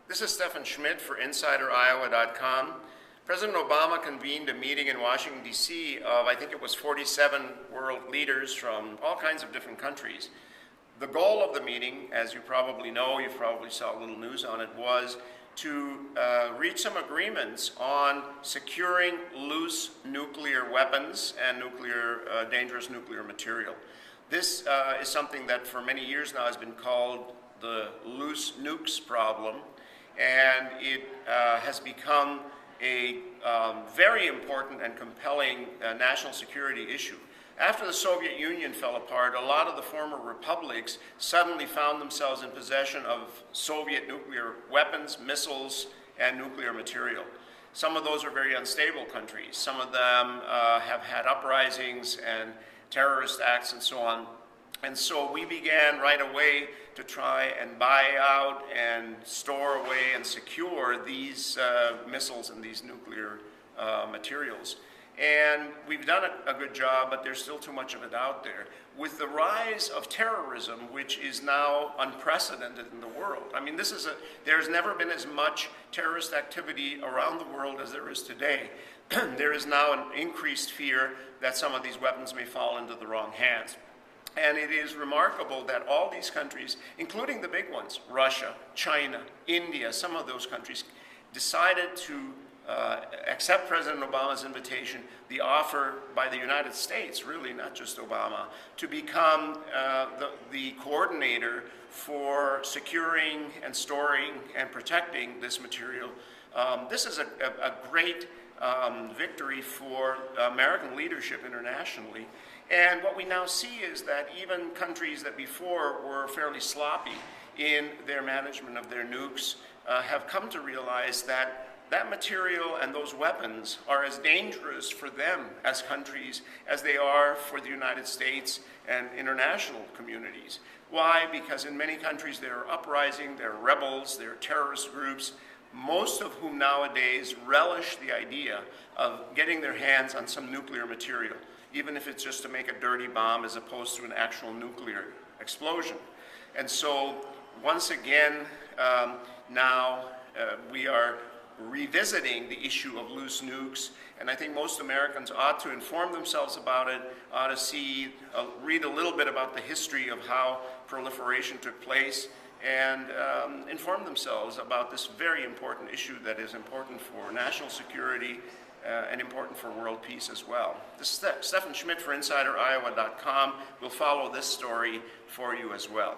This is Stefan Schmidt for InsiderIowa.com. President Obama convened a meeting in Washington, D.C. of, I think it was 47 world leaders from all kinds of different countries. The goal of the meeting, as you probably know, you probably saw a little news on it, was to reach some agreements on securing loose nuclear weapons and dangerous nuclear material. This is something that for many years now has been called the loose nukes problem, and it has become a very important and compelling national security issue. After the Soviet Union fell apart, a lot of the former republics suddenly found themselves in possession of Soviet nuclear weapons, missiles, and nuclear material. Some of those are very unstable countries. Some of them have had uprisings and terrorist acts and so on. And so we began right away to try and buy out and store away and secure these missiles and these nuclear materials. And we've done a good job, but there's still too much of it out there. With the rise of terrorism, which is now unprecedented in the world, I mean, there's never been as much terrorist activity around the world as there is today. There is now an increased fear that some of these weapons may fall into the wrong hands. And it is remarkable that all these countries, including the big ones, Russia, China, India, some of those countries, decided to accept President Obama's invitation, the offer by the United States, really not just Obama, to become the coordinator for securing and storing and protecting this material. This is a great victory for American leadership internationally. And what we now see is that even countries that before were fairly sloppy in their management of their nukes have come to realize that that material and those weapons are as dangerous for them as countries as they are for the United States and international communities. Why? Because in many countries there are uprising, there are rebels, there are terrorist groups, most of whom nowadays relish the idea of getting their hands on some nuclear material, even if it's just to make a dirty bomb as opposed to an actual nuclear explosion. And so once again, now we are revisiting the issue of loose nukes, and I think most Americans ought to inform themselves about it, ought to read a little bit about the history of how proliferation took place, and inform themselves about this very important issue that is important for national security and important for world peace as well. This is Stefan Schmidt for InsiderIowa.com. We'll follow this story for you as well.